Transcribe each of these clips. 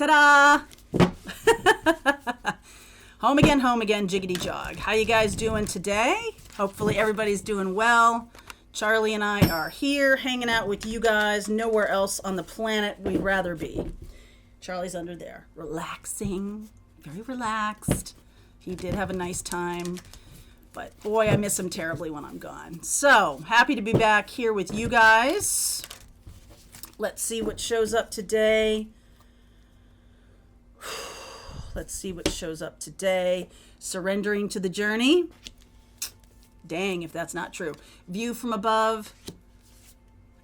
Ta-da! Home again, jiggity jog. How you guys doing today? Hopefully everybody's doing well. Charlie and I are here hanging out with you guys. Nowhere else on the planet we'd rather be. Charlie's under there, relaxing, very relaxed. He did have a nice time, but boy, I miss him terribly when I'm gone. So, happy to be back here with you guys. Let's see what shows up today. Surrendering to the journey. Dang, if that's not true. View from above.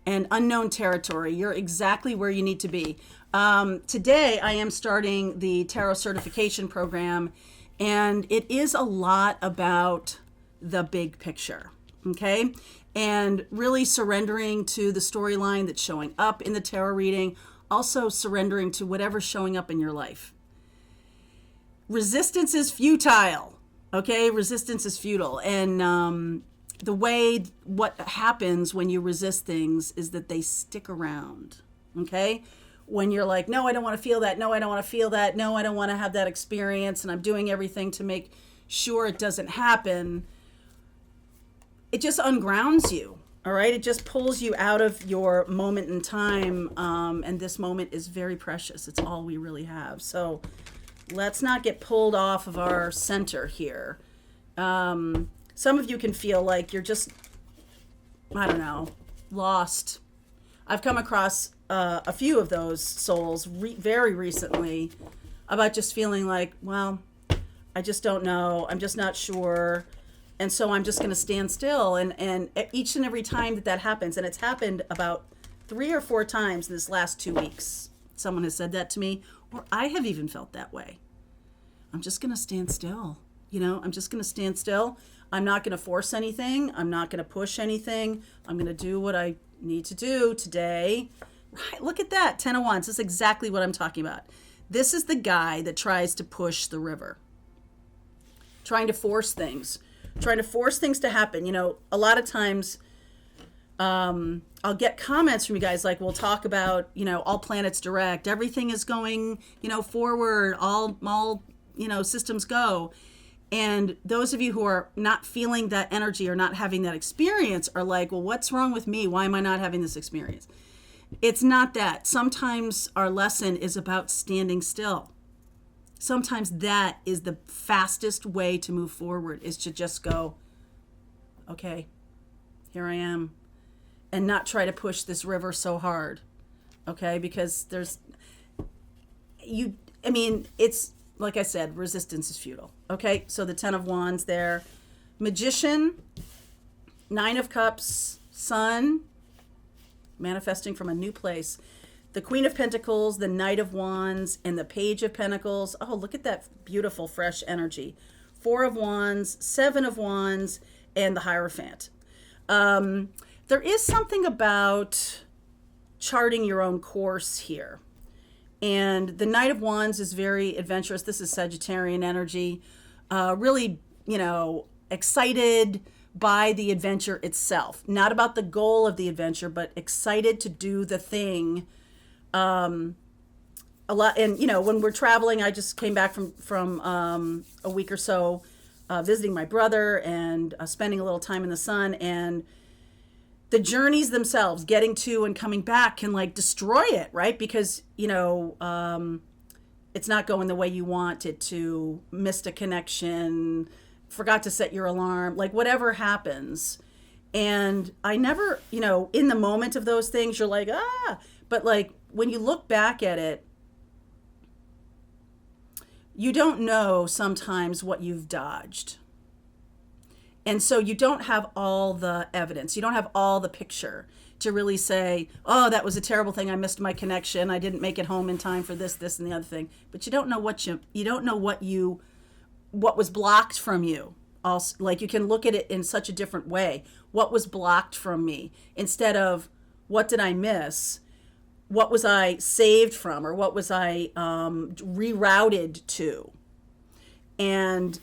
And unknown territory. You're exactly where you need to be. Today, I am starting the Tarot Certification Program. And it is a lot about the big picture. Okay? And really surrendering to the storyline that's showing up in the tarot reading. Also surrendering to whatever's showing up in your life. Resistance is futile. Okay, resistance is futile. And what happens when you resist things is that they stick around. Okay, when you're like, no, I don't want to feel that. No, I don't want to feel that. No, I don't want to have that experience. And I'm doing everything to make sure it doesn't happen. It just ungrounds you. All right, it just pulls you out of your moment in time. And this moment is very precious. It's all we really have. So let's not get pulled off of our center here. Some of you can feel like you're just, I don't know, lost. I've come across a few of those souls very recently about just feeling like, well, I just don't know. I'm just not sure. And so I'm just going to stand still. And each and every time that happens, and it's happened about 3 or 4 times in this last 2 weeks, someone has said that to me, or I have even felt that way. I'm just going to stand still. I'm just going to stand still. I'm not going to force anything. I'm not going to push anything. I'm going to do what I need to do today. Right, look at that, 10 of Wands. This is exactly what I'm talking about. This is the guy that tries to push the river. Trying to force things to happen. A lot of times I'll get comments from you guys like, we'll talk about, all planets direct. Everything is going, forward, all systems go. And those of you who are not feeling that energy or not having that experience are like, well, what's wrong with me? Why am I not having this experience? It's not that. Sometimes our lesson is about standing still. Sometimes that is the fastest way to move forward, is to just go, okay, here I am, and not try to push this river so hard. Okay, because it's, like I said, resistance is futile. Okay, so the 10 of Wands there. Magician, 9 of Cups, Sun, manifesting from a new place. The Queen of Pentacles, the Knight of Wands, and the Page of Pentacles. Oh, look at that beautiful, fresh energy. 4 of Wands, 7 of Wands, and the Hierophant. There is something about charting your own course here. And the Knight of Wands is very adventurous. This is Sagittarian energy. Really, excited by the adventure itself. Not about the goal of the adventure, but excited to do the thing. A lot. And, when we're traveling, I just came back from a week or so visiting my brother and spending a little time in the sun. And the journeys themselves, getting to and coming back, can destroy it, right? Because, it's not going the way you want it to, missed a connection, forgot to set your alarm, whatever happens. And I never, in the moment of those things, you're like, but when you look back at it, you don't know sometimes what you've dodged. And so you don't have all the evidence. You don't have all the picture to really say, oh, that was a terrible thing. I missed my connection. I didn't make it home in time for this, and the other thing. But you don't know what was blocked from you. Also, you can look at it in such a different way. What was blocked from me, instead of what did I miss? What was I saved from, or what was I rerouted to? And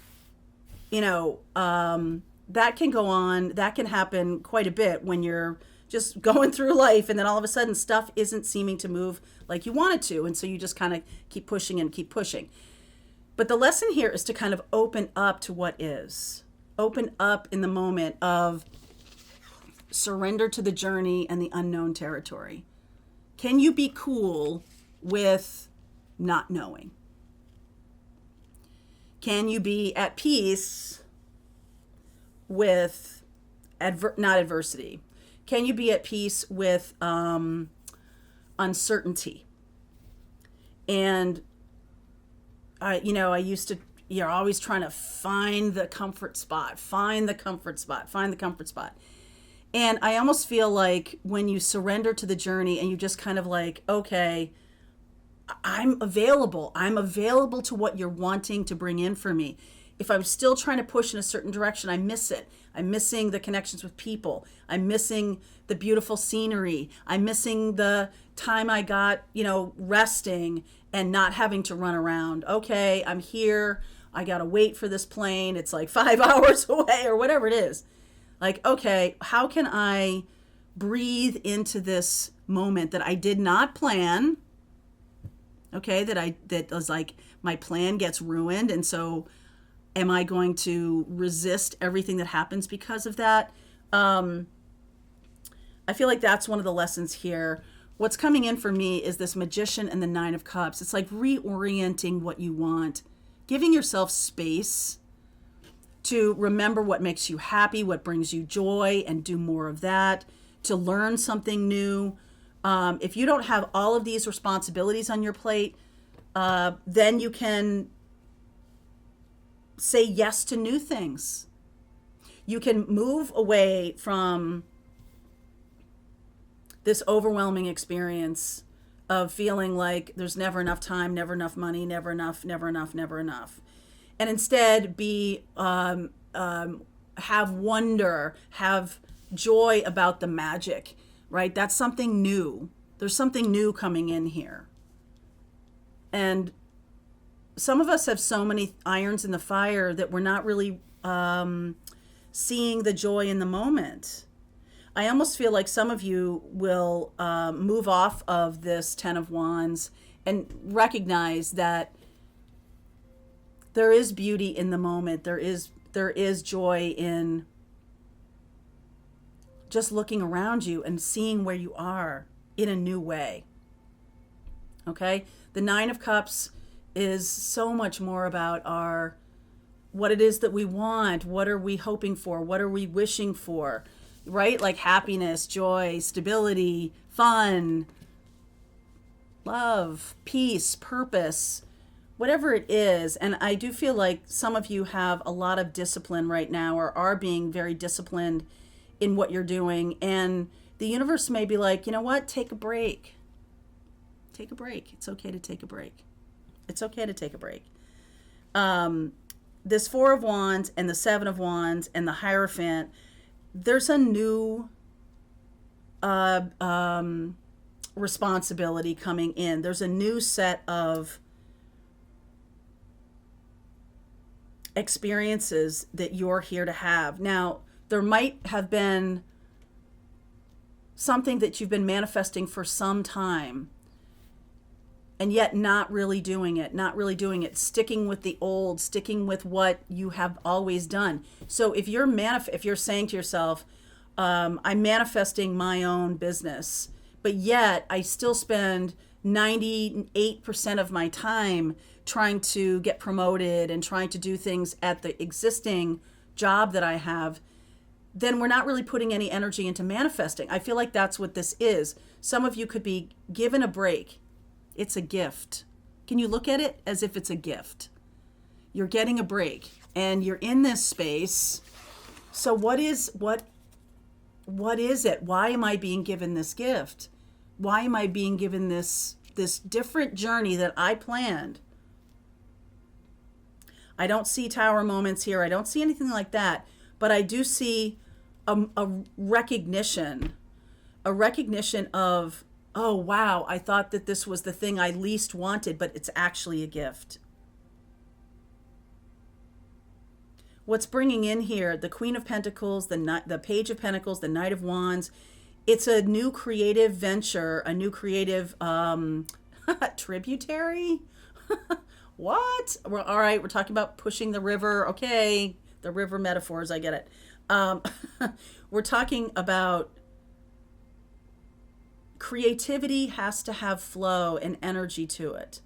that can go on. That can happen quite a bit when you're just going through life, and then all of a sudden stuff isn't seeming to move like you want it to, and so you just kind of keep pushing and keep pushing. But the lesson here is to kind of open up to what is. Open up in the moment of surrender to the journey and the unknown territory. Can you be cool with not knowing? Can you be at peace with not adversity? Can you be at peace with uncertainty? And I used to, you're always trying to find the comfort spot. And I almost feel like when you surrender to the journey and you just kind of like, okay, I'm available to what you're wanting to bring in for me. If I'm still trying to push in a certain direction, I miss it. I'm missing the connections with people. I'm missing the beautiful scenery. I'm missing the time I got, resting and not having to run around. Okay, I'm here. I got to wait for this plane. It's like 5 hours away or whatever it is. Like, okay, how can I breathe into this moment that I did not plan? Okay, that was like my plan gets ruined. And so am I going to resist everything that happens because of that? I feel like that's one of the lessons here. What's coming in for me is this Magician and the Nine of Cups. It's like reorienting what you want, giving yourself space to remember what makes you happy, what brings you joy, and do more of that, to learn something new. If you don't have all of these responsibilities on your plate, then you can say yes to new things. You can move away from this overwhelming experience of feeling like there's never enough time, never enough money, never enough. And instead have wonder, have joy about the magic, right? That's something new. There's something new coming in here. And some of us have so many irons in the fire that we're not really seeing the joy in the moment. I almost feel like some of you will move off of this Ten of Wands and recognize that there is beauty in the moment. There is joy in just looking around you and seeing where you are in a new way. Okay? The Nine of Cups is so much more about what it is that we want. What are we hoping for? What are we wishing for? Right? Like happiness, joy, stability, fun, love, peace, purpose, whatever it is. And I do feel like some of you have a lot of discipline right now, or are being very disciplined in what you're doing. And the universe may be like, you know what? Take a break. Take a break. It's okay to take a break. It's okay to take a break. This Four of Wands and the Seven of Wands and the Hierophant, there's a new responsibility coming in. There's a new set of experiences that you're here to have. Now, there might have been something that you've been manifesting for some time, and yet not really doing it, sticking with the old, sticking with what you have always done. So if you're saying to yourself, I'm manifesting my own business, but yet I still spend 98% of my time trying to get promoted and trying to do things at the existing job that I have, then we're not really putting any energy into manifesting. I feel like that's what this is. Some of you could be given a break. It's a gift. Can you look at it as if it's a gift? You're getting a break and you're in this space. So what is it? Why am I being given this gift? Why am I being given this different journey that I planned? I don't see tower moments here. I don't see anything like that, but I do see a recognition of, oh, wow, I thought that this was the thing I least wanted, but it's actually a gift. What's bringing in here, the Queen of Pentacles, the Page of Pentacles, the Knight of Wands, It's a new creative venture, a new creative tributary. What? All right, we're talking about pushing the river. Okay, the river metaphors, I get it. We're talking about creativity has to have flow and energy to it.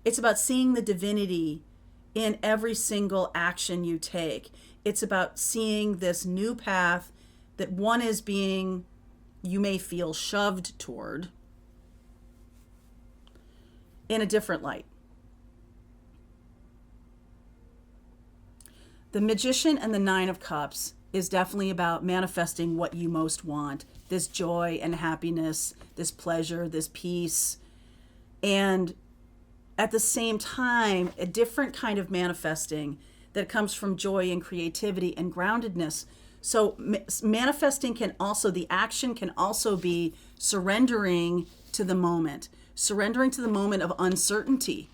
It's about seeing the divinity in every single action you take. It's about seeing this new path that one is being, you may feel shoved toward in a different light. The Magician and the Nine of Cups is definitely about manifesting what you most want, this joy and happiness, this pleasure, this peace, and at the same time, a different kind of manifesting that comes from joy and creativity and groundedness. So manifesting can also, the action can also be surrendering to the moment of uncertainty.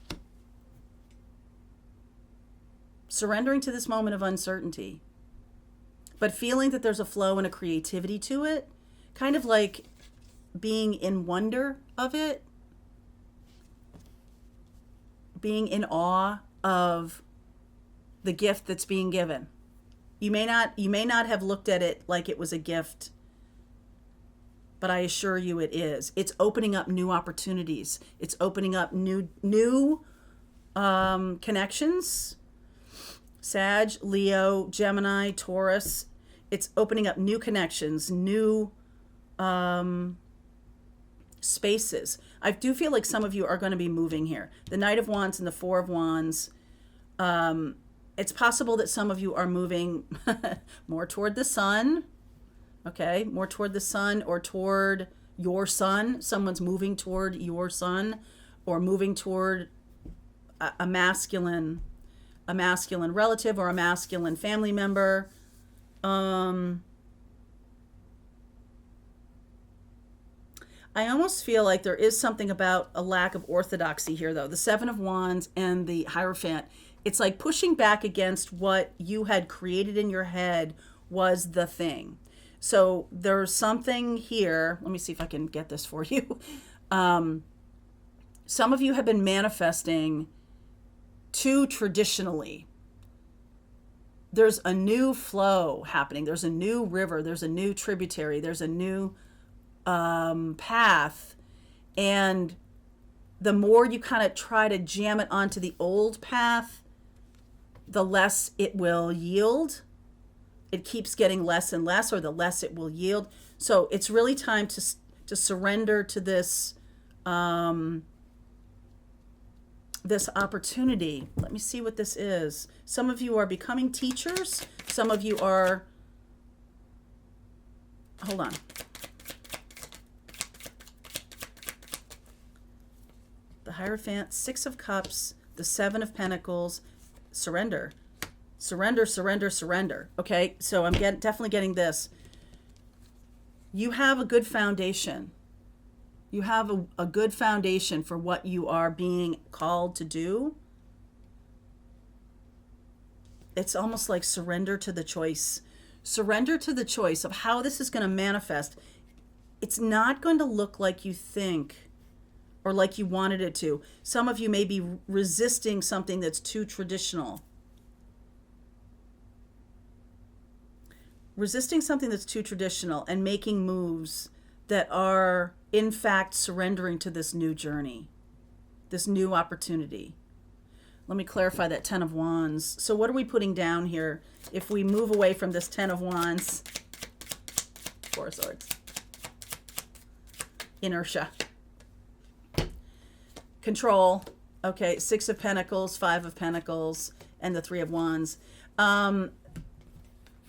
Surrendering to this moment of uncertainty, but feeling that there's a flow and a creativity to it, kind of like being in wonder of it, being in awe of the gift that's being given. You may not have looked at it like it was a gift, but I assure you it is. It's opening up new opportunities. It's opening up new connections. Sag, Leo, Gemini, Taurus. It's opening up new connections, new spaces. I do feel like some of you are going to be moving here. The Knight of Wands and the Four of Wands. It's possible that some of you are moving more toward the sun. Okay, more toward the sun or toward your sun. Someone's moving toward your sun or moving toward a masculine relative or a masculine family member. I almost feel like there is something about a lack of orthodoxy here, though. The Seven of Wands and the Hierophant, it's like pushing back against what you had created in your head was the thing. So there's something here. Let me see if I can get this for you. Some of you have been manifesting too traditionally. There's a new flow happening. There's a new river. There's a new tributary. There's a new path. And the more you kind of try to jam it onto the old path, the less it will yield. It keeps getting less and less, or the less it will yield. So it's really time to surrender to this this opportunity. Let me see what this is. Some of you are becoming teachers. Some of you are, hold on. The Hierophant, Six of Cups, the Seven of Pentacles, surrender. Surrender, surrender, surrender. Okay, so I'm definitely getting this. You have a good foundation. You have a good foundation for what you are being called to do. It's almost like surrender to the choice. Surrender to the choice of how this is going to manifest. It's not going to look like you think or like you wanted it to. Some of you may be resisting something that's too traditional. Resisting something that's too traditional and making moves that are, in fact, surrendering to this new journey, this new opportunity. Let me clarify that Ten of Wands. So what are we putting down here? If we move away from this Ten of Wands, Four of Swords, inertia, control, okay, Six of Pentacles, Five of Pentacles, and the Three of Wands.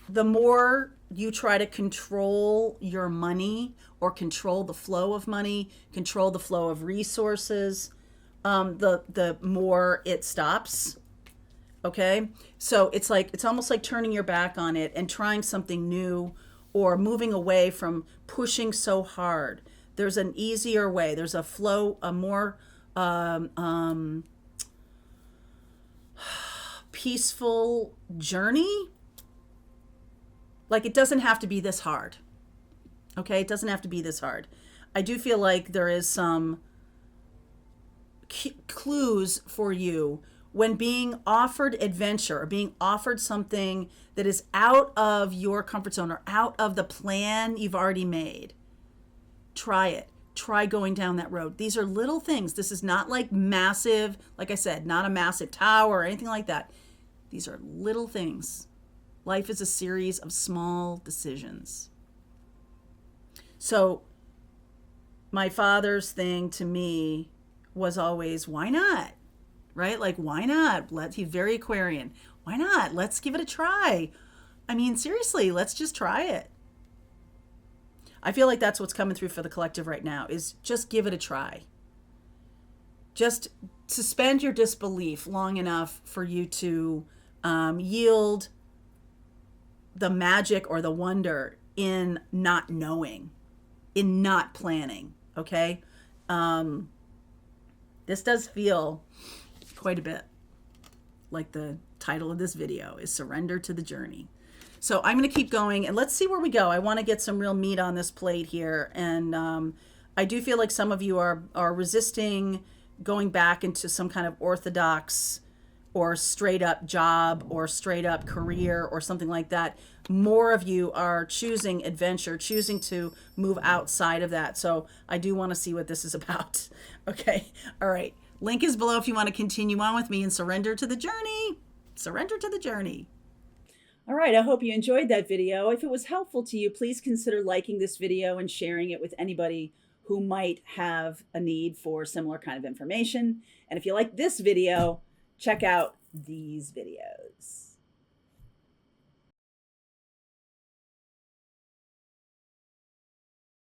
The more you try to control your money or control the flow of money, control the flow of resources, the more it stops. Okay? So it's almost like turning your back on it and trying something new or moving away from pushing so hard. There's an easier way. There's a flow, a more peaceful journey. Like, it doesn't have to be this hard. Okay, it doesn't have to be this hard. I do feel like there is some clues for you when being offered adventure or being offered something that is out of your comfort zone or out of the plan you've already made. Try it. Try going down that road. These are little things. This is not like massive, like I said, not a massive tower or anything like that. These are little things. Life is a series of small decisions. So my father's thing to me was always, why not? Right? Like, why not? He's very Aquarian. Why not? Let's give it a try. I mean, seriously, let's just try it. I feel like that's what's coming through for the collective right now, is just give it a try. Just suspend your disbelief long enough for you to yield the magic or the wonder in not knowing, in not planning, okay? This does feel quite a bit like the title of this video is Surrender to the Journey. So I'm going to keep going and let's see where we go. I want to get some real meat on this plate here. And I do feel like some of you are resisting going back into some kind of orthodox or straight up job or straight up career or something like that. More of you are choosing adventure, choosing to move outside of that. So I do want to see what this is about. Okay. All right. Link is below if you want to continue on with me and surrender to the journey. Surrender to the journey. All right, I hope you enjoyed that video. If it was helpful to you, please consider liking this video and sharing it with anybody who might have a need for similar kind of information. And if you like this video, check out these videos.